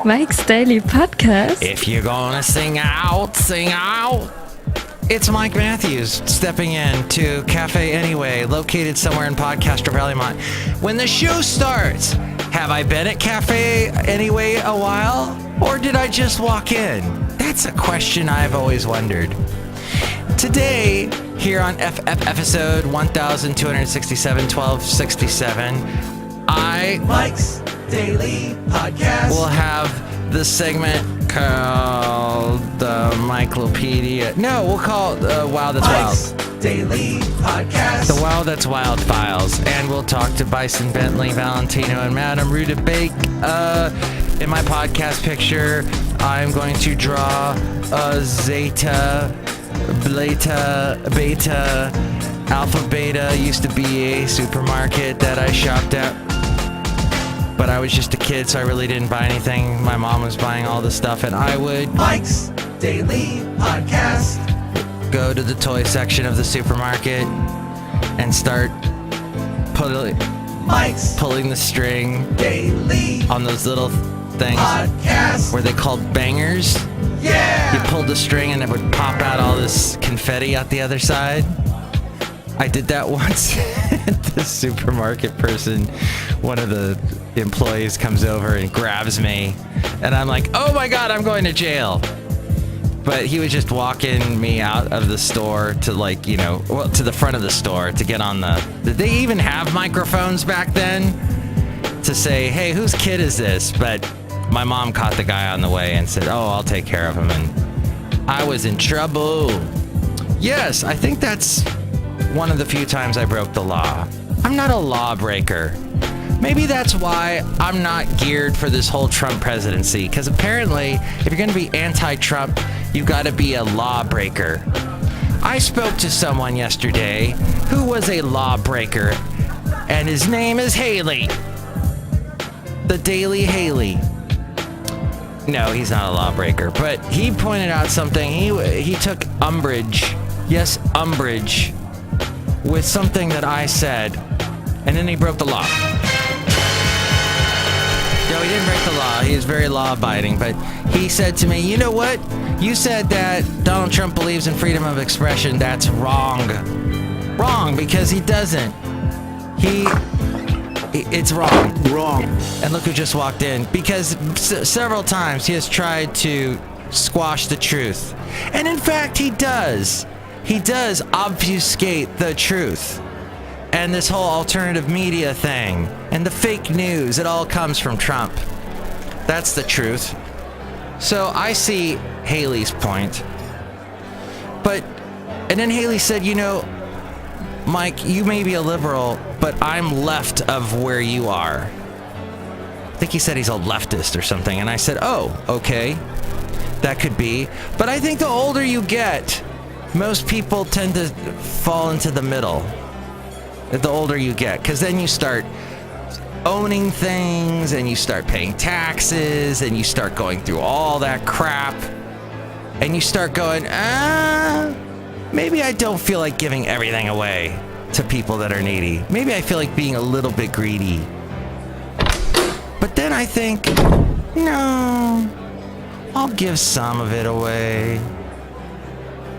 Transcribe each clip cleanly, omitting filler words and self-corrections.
Mike's Daily Podcast. If you're gonna sing out, sing out. It's Mike Matthews stepping in to Café Anyway, located somewhere in Podcaster Valleymont. When the show starts, have I been at Café Anyway a while? Or did I just walk in? That's a question I've always wondered. Today, here on episode 1267, 1267, Mike's Daily Podcast, will have the segment called the Myclopedia. No, we'll call it Wow That's Mike's Wild. Daily Podcast. The Wow That's Wild files. And we'll talk to Bison Bentley, Valentino, and Madame Rootabega. In my podcast picture, I'm going to draw a Zeta, Beta, Alpha Beta. Used to be a supermarket that I shopped at. But I was just a kid, so I really didn't buy anything. My mom was buying all the stuff, and I would Mike's Daily Podcast. Go to the toy section of the supermarket and start pulling the string Daily on those little things Podcast. where they called bangers. Yeah! You pulled the string and it would pop out all this confetti out the other side. I did that once. The supermarket person, one of the employees, comes over and grabs me, and I'm like, oh my god, I'm going to jail. But he was just walking me out of the store to, like, you know, well, to the front of the store to get on the... Did they even have microphones back then to say, hey, whose kid is this? But my mom caught the guy on the way and said, oh, I'll take care of him. And I was in trouble. Yes, I think that's one of the few times I broke the law. I'm not a lawbreaker. Maybe that's why I'm not geared for this whole Trump presidency, because apparently if you're going to be anti-Trump, you've got to be a lawbreaker. I spoke to someone yesterday who was a lawbreaker, and his name is Haley. The Daily Haley. No, he's not a lawbreaker, but he pointed out something. He took umbrage. Yes, umbrage. With something that I said, and then he broke the law. No, he didn't break the law. He is very law-abiding, but he said to me, you know what? You said that Donald Trump believes in freedom of expression. That's wrong. Wrong, because he doesn't. It's wrong. Wrong. And look who just walked in. Because several times he has tried to squash the truth. And in fact, he does. He does obfuscate the truth. And this whole alternative media thing and the fake news, it all comes from Trump. That's the truth. So I see Haley's point. And then Haley said, you know, Mike, you may be a liberal, but I'm left of where you are. I think he said he's a leftist or something. And I said, oh, okay, that could be. But I think the older you get, most people tend to fall into the middle the older you get, because then you start owning things and you start paying taxes and you start going through all that crap and you start going, maybe I don't feel like giving everything away to people that are needy. Maybe I feel like being a little bit greedy. But then I think, no, I'll give some of it away.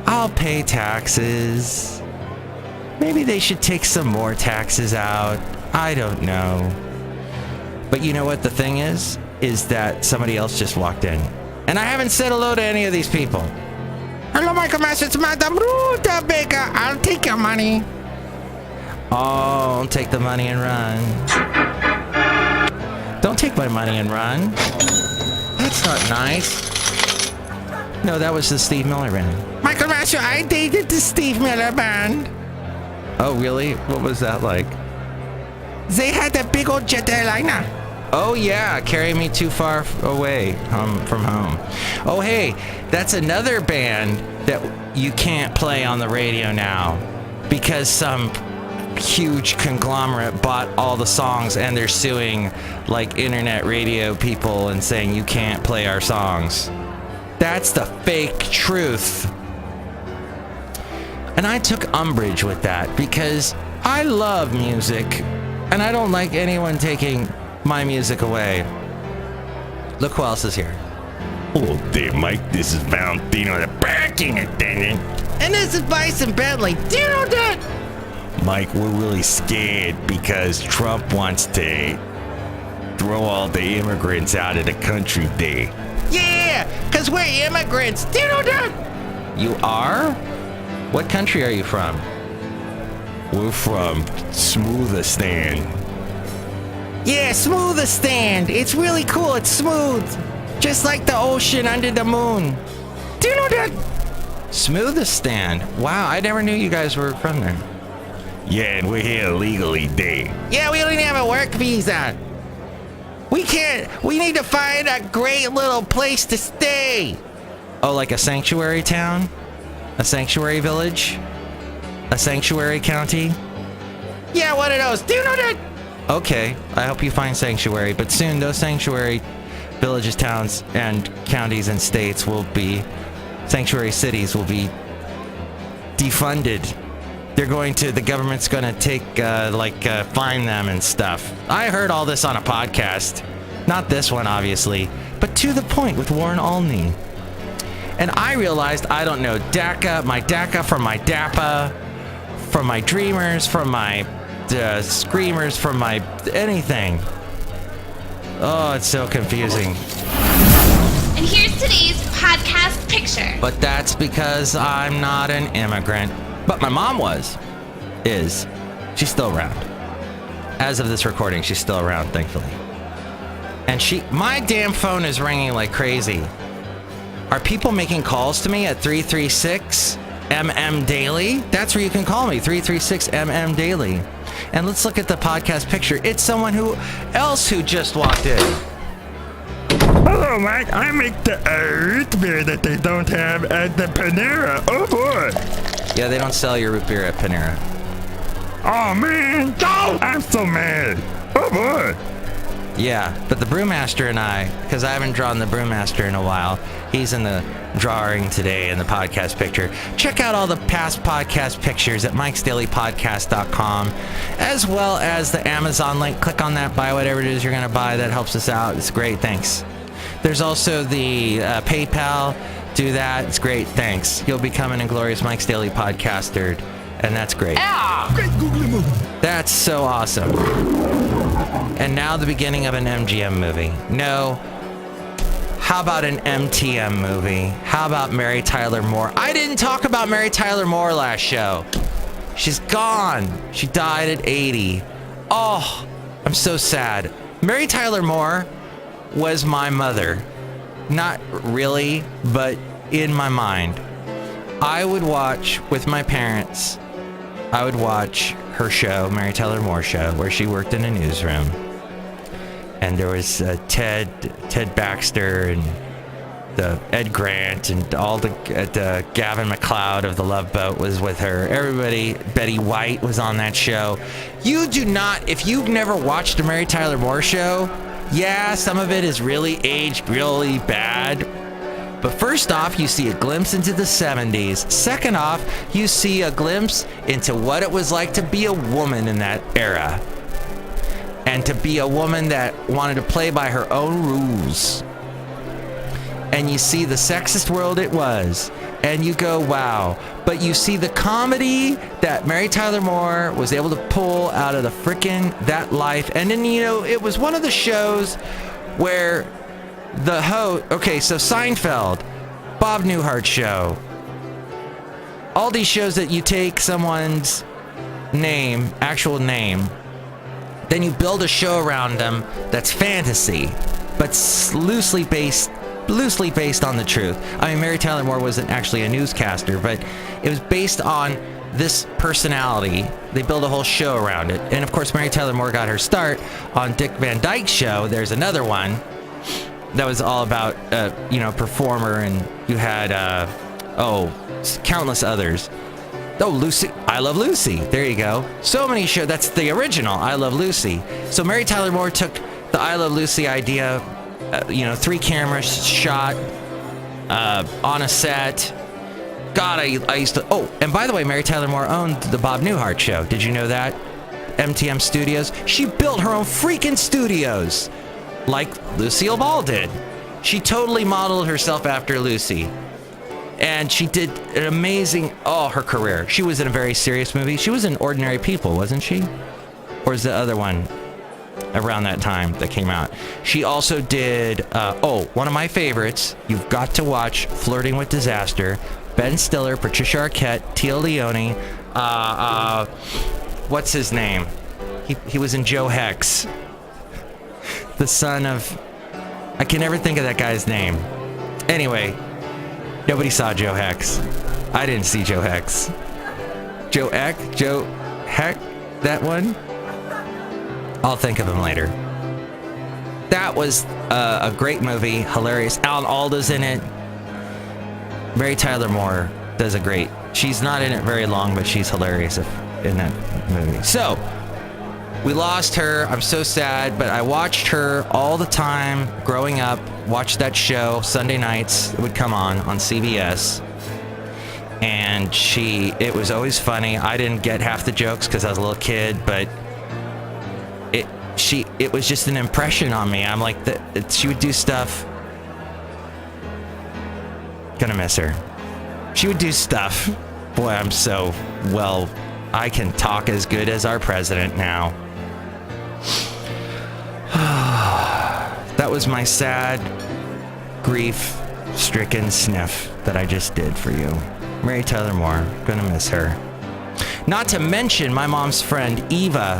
I'll pay taxes. Maybe they should take some more taxes out. I don't know. But you know what the thing is that somebody else just walked in. And I haven't said hello to any of these people. Hello, Michael Master. It's Madame Rootabega. I'll take your money. Oh, I'll take the money and run. Don't take my money and run. That's not nice. No, that was the Steve Miller Band. Michael Master, I dated the Steve Miller Band. Oh, really? What was that like? They had that big old jet airliner. Oh, yeah. Carry Me Too Far Away from Home. Oh, hey, that's another band that you can't play on the radio now because some huge conglomerate bought all the songs and they're suing like internet radio people and saying you can't play our songs. That's the fake truth. And I took umbrage with that because I love music and I don't like anyone taking my music away. Look who else is here. Hello there, Mike. This is Valentino, the parking attendant. And this is Bison Bentley. Do you know that? Mike, we're really scared because Trump wants to throw all the immigrants out of the country there. Yeah, because we're immigrants. Do you know that? You are? What country are you from? We're from Smoothistan. Yeah, Smoothistan. It's really cool. It's smooth. Just like the ocean under the moon. Do you know that? Smoothistan. Wow, I never knew you guys were from there. Yeah, and we're here illegally there. Yeah, we don't even have a work visa. We need to find a great little place to stay. Oh, like a sanctuary town? A sanctuary village? A sanctuary county? Yeah, one of those. Do you know that? Okay, I hope you find sanctuary, but soon those sanctuary villages, towns, and counties and states will be, sanctuary cities will be defunded. The government's gonna take, fine them and stuff. I heard all this on a podcast. Not this one, obviously, but To the Point with Warren Alney. And I realized I don't know DACA from my DAPA, from my Dreamers, from my Screamers, from my anything. Oh, it's so confusing. And here's today's podcast picture. But that's because I'm not an immigrant. But my mom is. She's still around. As of this recording, she's still around, thankfully. And my damn phone is ringing like crazy. Are people making calls to me at 336-MM Daily? That's where you can call me, 336-MM Daily. And let's look at the podcast picture. It's someone who just walked in. Hello, Mike. I make the root beer that they don't have at the Panera. Oh, boy. Yeah, they don't sell your root beer at Panera. Oh, man. Go! I'm so mad. Oh, boy. Yeah, but the Brewmaster and I, because I haven't drawn the Brewmaster in a while, he's in the drawing today in the podcast picture. Check out all the past podcast pictures at mikesdailypodcast.com, as well as the Amazon link. Click on that, buy whatever it is you're going to buy. That helps us out. It's great. Thanks. There's also the PayPal. Do that. It's great. Thanks. You'll become an inglorious Mike's Daily podcaster, and that's great. Great googly movie. That's so awesome. And now the beginning of an MGM movie. No. How about an MTM movie? How about Mary Tyler Moore? I didn't talk about Mary Tyler Moore last show. She's gone. She died at 80. Oh, I'm so sad. Mary Tyler Moore was my mother. Not really, but in my mind. I would watch with my parents. I would watch her show, Mary Tyler Moore Show, where she worked in a newsroom. And there was Ted Baxter and the Ed Grant and all the Gavin McLeod of the Love Boat was with her. Everybody, Betty White was on that show. You do not, if you've never watched a Mary Tyler Moore Show, yeah, some of it is really aged really bad. But first off, you see a glimpse into the 70s. Second off, you see a glimpse into what it was like to be a woman in that era. And to be a woman that wanted to play by her own rules. And you see the sexist world it was. And you go, wow. But you see the comedy that Mary Tyler Moore was able to pull out of the frickin' that life. And then, it was one of the shows where the host, okay, so Seinfeld, Bob Newhart show, all these shows that you take someone's name, actual name, then you build a show around them that's fantasy, but loosely based on the truth. I mean, Mary Tyler Moore wasn't actually a newscaster, but it was based on this personality. They build a whole show around it. And of course, Mary Tyler Moore got her start on Dick Van Dyke's show. There's another one that was all about, performer, and you had, countless others. Oh, Lucy, I Love Lucy. There you go. So many shows. That's the original, I Love Lucy. So Mary Tyler Moore took the I Love Lucy idea, 3 cameras shot on a set. God, I used to... Oh, and by the way, Mary Tyler Moore owned the Bob Newhart show. Did you know that? MTM Studios. She built her own freaking studios. Like Lucille Ball did. She totally modeled herself after Lucy. And she did an amazing, her career. She was in a very serious movie. She was in Ordinary People, wasn't she? Or is the other one around that time that came out? She also did, one of my favorites. You've got to watch Flirting with Disaster. Ben Stiller, Patricia Arquette, Tia Leone. What's his name? He was in Joe Hex. The son of... I can never think of that guy's name. Anyway, nobody saw Joe Hex. I didn't see Joe Hex. Joe Heck? That one? I'll think of him later. That was a great movie. Hilarious. Alan Alda's in it. Mary Tyler Moore does a great... She's not in it very long, but she's hilarious in that movie. So... we lost her. I'm so sad, but I watched her all the time growing up. Watched that show Sunday nights. It would come on CBS. And it was always funny. I didn't get half the jokes because I was a little kid, but it was just an impression on me. I'm like, she would do stuff. Gonna miss her. She would do stuff. Boy, I can talk as good as our president now. That was my sad, grief-stricken sniff that I just did for you. Mary Tyler Moore, gonna miss her. Not to mention my mom's friend Eva,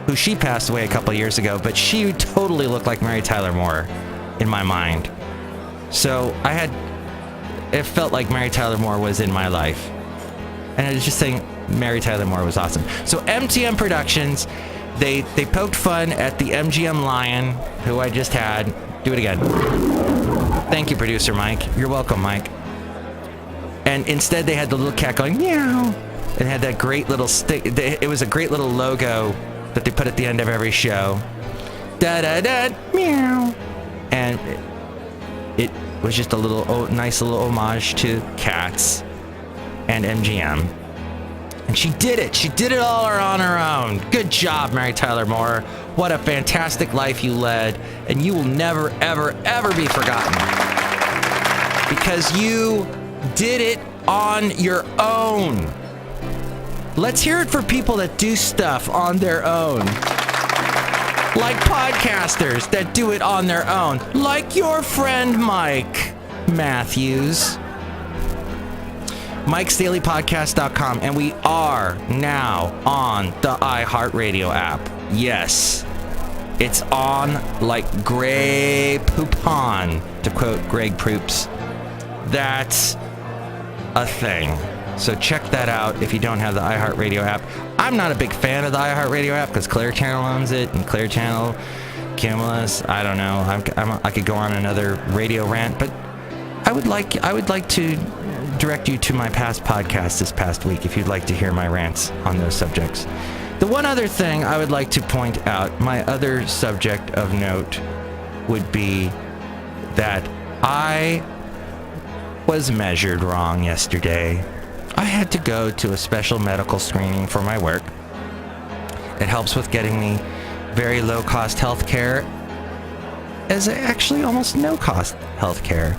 who she passed away a couple years ago, but she totally looked like Mary Tyler Moore in my mind. So it felt like Mary Tyler Moore was in my life. And I was just saying Mary Tyler Moore was awesome. So MTM Productions, they poked fun at the MGM Lion, who I just had. Do it again. Thank you, producer Mike. You're welcome, Mike. And instead they had the little cat going meow. It had that great little stick. It was a great little logo that they put at the end of every show. Da da da meow. And it was just a little nice little homage to cats and MGM. And she did it. She did it all on her own. Good job, Mary Tyler Moore. What a fantastic life you led. And you will never, ever, ever be forgotten. Because you did it on your own. Let's hear it for people that do stuff on their own. Like podcasters that do it on their own. Like your friend Mike Matthews. Mike'sDailyPodcast.com, and we are now on the iHeartRadio app. Yes, it's on like Grey Poupon, to quote Greg Proops. That's a thing. So check that out if you don't have the iHeartRadio app. I'm not a big fan of the iHeartRadio app because Clear Channel owns it, and Clear Channel, Cumulus, I don't know. I could go on another radio rant, but I would like to direct you to my past podcast this past week if you'd like to hear my rants on those subjects. The one other thing I would like to point out, my other subject of note would be that I was measured wrong yesterday. I had to go to a special medical screening for my work. It helps with getting me very low-cost health care, as actually almost no-cost health care,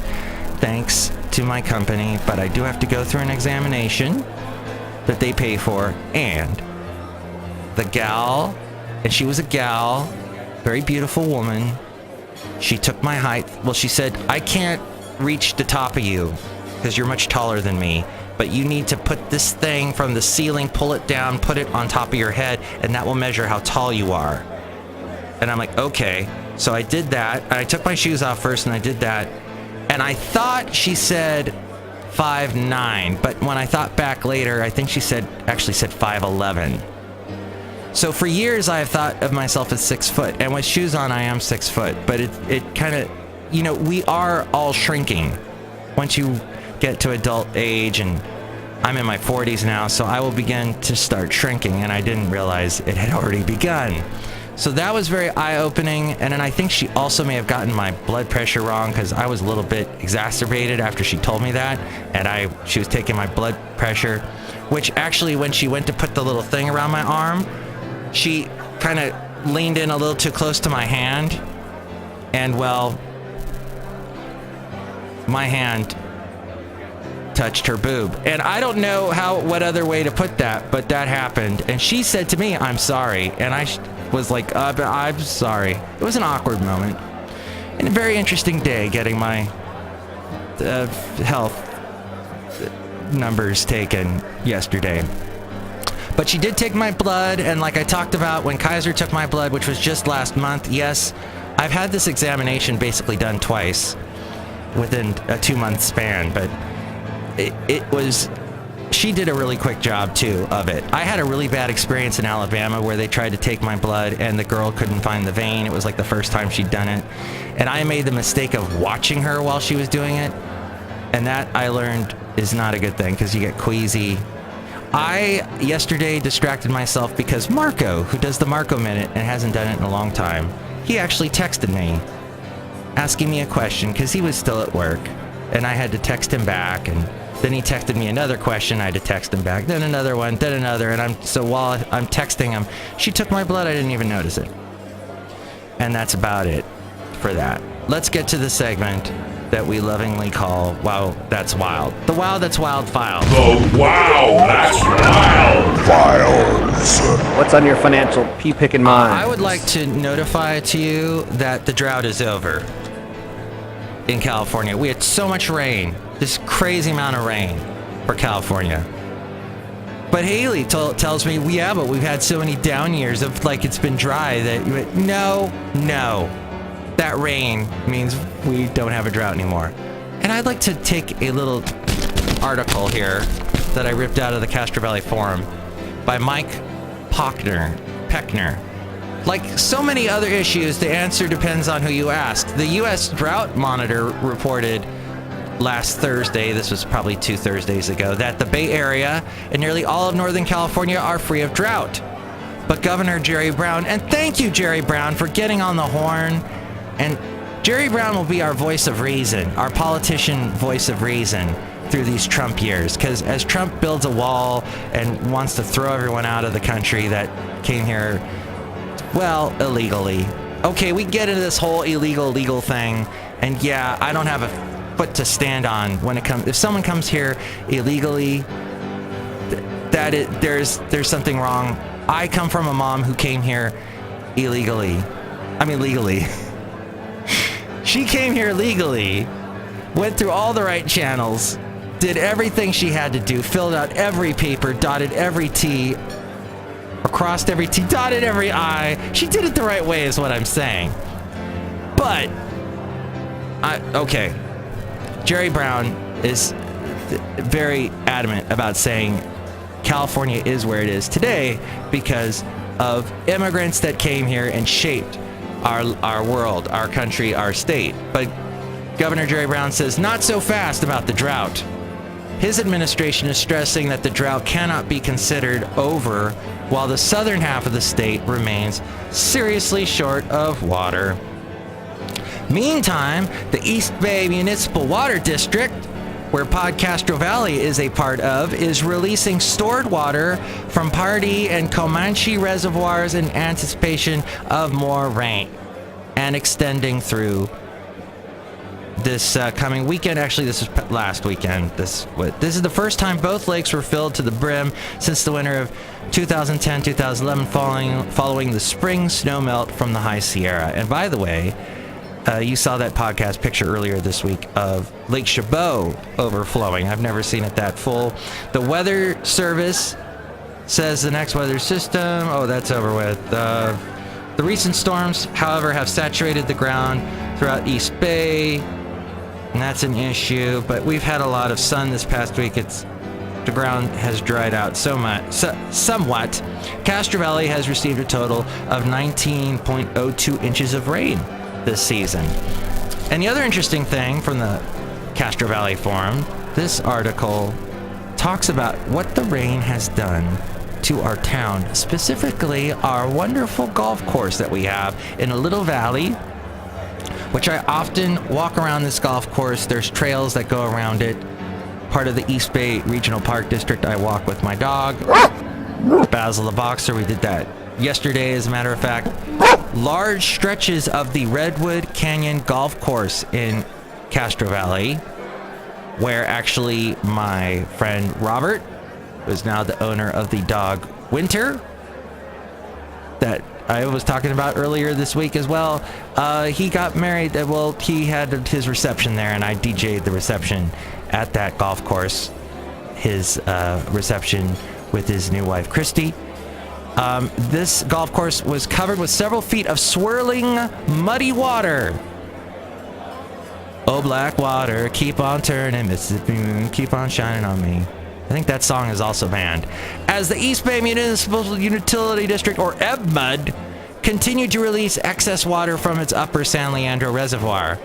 thanks to my company, but I do have to go through an examination that they pay for, and the gal, and she was a gal, very beautiful woman, she took my height. Well, she said, I can't reach the top of you because you're much taller than me, but you need to put this thing from the ceiling, pull it down, put it on top of your head, and that will measure how tall you are. And I'm like, okay. So I did that, and I took my shoes off first, and I did that. And I thought she said 5'9", but when I thought back later, I think she actually said 5'11". So for years, I have thought of myself as 6 foot, and with shoes on, I am 6 foot. But it kind of, we are all shrinking once you get to adult age, and I'm in my 40s now, so I will begin to start shrinking, and I didn't realize it had already begun. So that was very eye-opening, and then I think she also may have gotten my blood pressure wrong because I was a little bit exacerbated after she told me that, and she was taking my blood pressure, which actually when she went to put the little thing around my arm, she kind of leaned in a little too close to my hand, and well, my hand touched her boob. And I don't know what other way to put that, but that happened. And she said to me, "I'm sorry." And I was like, "I'm sorry." It was an awkward moment. And a very interesting day getting my health numbers taken yesterday. But she did take my blood, and like I talked about when Kaiser took my blood, which was just last month, yes, I've had this examination basically done twice within a 2-month span, but she did a really quick job too of it. I had a really bad experience in Alabama where they tried to take my blood and the girl couldn't find the vein. It was like the first time she'd done it. And I made the mistake of watching her while she was doing it. And that I learned is not a good thing because you get queasy. I yesterday distracted myself because Marco, who does the Marco Minute and hasn't done it in a long time, he actually texted me asking me a question because he was still at work. And I had to text him back, and then he texted me another question. I had to text him back, then another one, then another. And while I'm texting him, she took my blood. I didn't even notice it. And that's about it for that. Let's get to the segment that we lovingly call Wow, That's Wild. The Wow, That's Wild Files. The Wow, That's Wild Files. What's on your financial pea-picking mind? I would like to notify to you that the drought is over in California. We had so much rain, this crazy amount of rain for California. But Haley tells me, yeah, but we've had so many down years of like it's been dry that no. That rain means we don't have a drought anymore. And I'd like to take a little article here that I ripped out of the Castro Valley Forum by Mike Peckner. Like so many other issues, the answer depends on who you ask. The U.S. Drought Monitor reported last Thursday, this was probably 2 Thursdays ago, that the Bay Area and nearly all of Northern California are free of drought. But Governor Jerry Brown, and thank you, Jerry Brown, for getting on the horn. And Jerry Brown will be our voice of reason, our politician voice of reason through these Trump years. Because as Trump builds a wall and wants to throw everyone out of the country that came here, well, illegally. Okay, we get into this whole legal thing. And yeah, I don't have a foot to stand on when it comes. If someone comes here illegally, there's something wrong. I come from a mom who came here legally. She came here legally, went through all the right channels, did everything she had to do, filled out every paper, dotted every T, or crossed every T, dotted every I. She did it the right way is what I'm saying. But, okay, Jerry Brown is very adamant about saying California is where it is today because of immigrants that came here and shaped our world, our country, our state. But Governor Jerry Brown says not so fast about the drought. His administration is stressing that the drought cannot be considered over while the southern half of the state remains seriously short of water. Meantime, the East Bay Municipal Water District, where Pod Castro Valley is a part of, is releasing stored water from Pardee and Comanche reservoirs in anticipation of more rain and extending through this coming weekend. Actually, this is last weekend. This is the first time both lakes were filled to the brim since the winter of 2010-2011 following the spring snowmelt from the High Sierra. And by the way, you saw that podcast picture earlier this week of Lake Chabot overflowing. I've never seen it that full. The Weather Service says the next weather system, that's over with. The recent storms, however, have saturated the ground throughout East Bay, and that's an issue. But we've had a lot of sun this past week. The ground has dried out somewhat. Castro Valley has received a total of 19.02 inches of rain this season. And the other interesting thing from the Castro Valley Forum, this article talks about what the rain has done to our town, specifically our wonderful golf course that we have in a little valley, which I often walk around this golf course. There's trails that go around it. Part of the East Bay Regional Park District. I walk with my dog, Basil the Boxer. We did that yesterday, as a matter of fact. Large stretches of the Redwood Canyon Golf Course in Castro Valley where actually my friend Robert, who is now the owner of the dog Winter, that I was talking about earlier this week as well, he got married. Well, he had his reception there, and I DJ'd the reception at that golf course. His reception with his new wife, Christy. This golf course was covered with several feet of swirling, muddy water. Oh, black water, keep on turning, Mississippi moon, keep on shining on me. I think that song is also banned. As the East Bay Municipal Utility District, or EBMUD, continued to release excess water from its upper San Leandro Reservoir.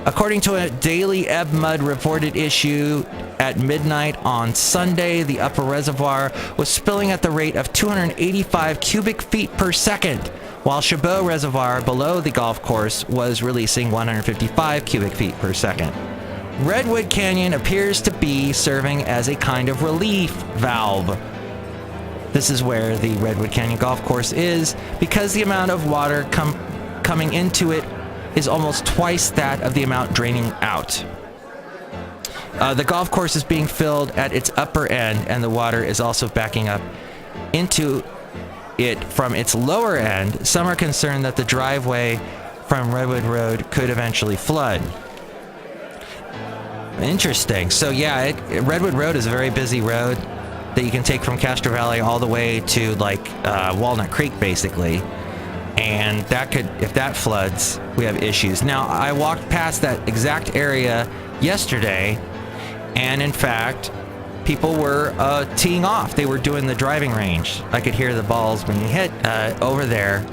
According to a daily EBMUD reported issue at midnight on Sunday, the upper reservoir was spilling at the rate of 285 cubic feet per second, while Chabot Reservoir below the golf course was releasing 155 cubic feet per second. Redwood Canyon appears to be serving as a kind of relief valve. This is where the Redwood Canyon golf course is, because the amount of water coming into it is almost twice that of the amount draining out. The golf course is being filled at its upper end, and the water is also backing up into it from its lower end. Some are concerned that the driveway from Redwood Road could eventually flood. Interesting. So yeah, Redwood Road is a very busy road that you can take from Castro Valley all the way to like Walnut Creek, basically. And that could, if that floods, we have issues. Now, I walked past that exact area yesterday, and in fact, people were teeing off. They were doing the driving range. I could hear the balls being hit over there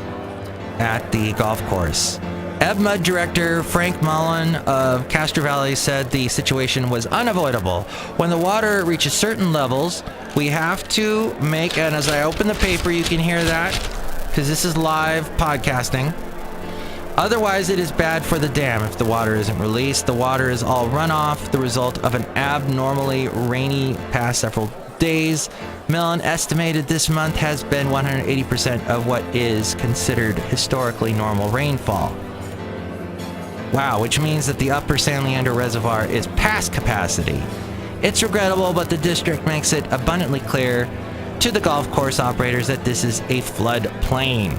at the golf course. EBMUD Director Frank Mullen of Castro Valley said the situation was unavoidable. When the water reaches certain levels, we have to make, and as I open the paper, you can hear that, because this is live podcasting. Otherwise, it is bad for the dam if the water isn't released. The water is all runoff, the result of an abnormally rainy past several days. Mellon estimated this month has been 180% of what is considered historically normal rainfall. Wow, which means that the upper San Leandro Reservoir is past capacity. It's regrettable, but the district makes it abundantly clear to the golf course operators that this is a flood plain.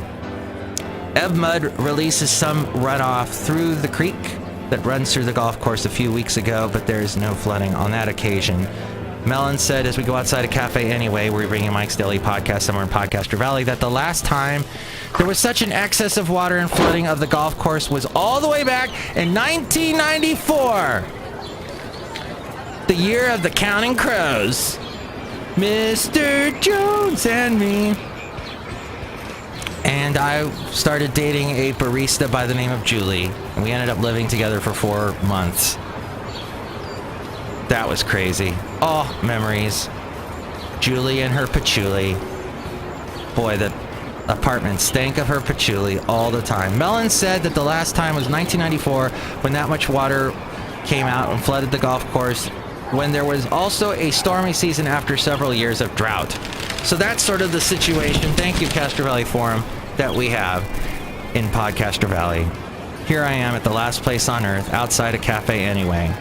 EBMUD releases some runoff through the creek that runs through the golf course a few weeks ago, but there is no flooding on that occasion. Mellon said, as we go outside of Café Anyway, we're bringing Mike's Daily Podcast somewhere in Podcaster Valley, that the last time there was such an excess of water and flooding of the golf course was all the way back in 1994. The year of the Counting Crows. Mr. Jones and me. And I started dating a barista by the name of Julie, and we ended up living together for 4 months. That was crazy. Oh, memories. Julie and her patchouli. Boy, the apartment stank of her patchouli all the time. Mellon said that the last time was 1994, when that much water came out and flooded the golf course, when there was also a stormy season after several years of drought. So that's sort of the situation. Thank you, Castro Valley Forum, that we have in Podcaster Valley. Here I am at the last place on earth, outside of Café Anyway.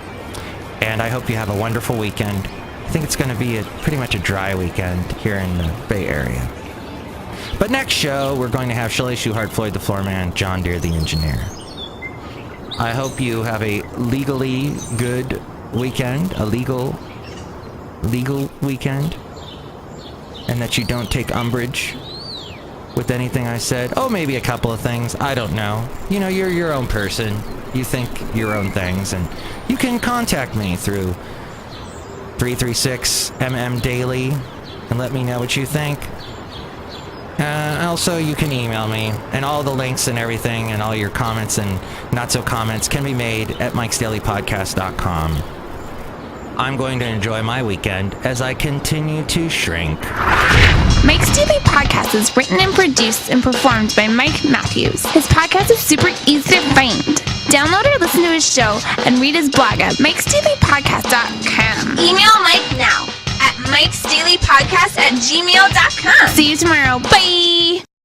And I hope you have a wonderful weekend. I think it's going to be pretty much a dry weekend here in the Bay Area. But next show, we're going to have Chely Shoehart, Floyd the Floorman, John Deere the Engineer. I hope you have a legally good weekend, a legal weekend, and that you don't take umbrage with anything I said. Oh, maybe a couple of things. I don't know. You know, you're your own person. You think your own things, and you can contact me through 336MM Daily and let me know what you think. Also, you can email me, and all the links and everything and all your comments and not-so comments can be made at mikesdailypodcast.com. I'm going to enjoy my weekend as I continue to shrink. Mike's Daily Podcast is written and produced and performed by Mike Matthews. His podcast is super easy to find. Download or listen to his show and read his blog at mikesdailypodcast.com. Email Mike now at mikesdailypodcast@gmail.com. See you tomorrow. Bye!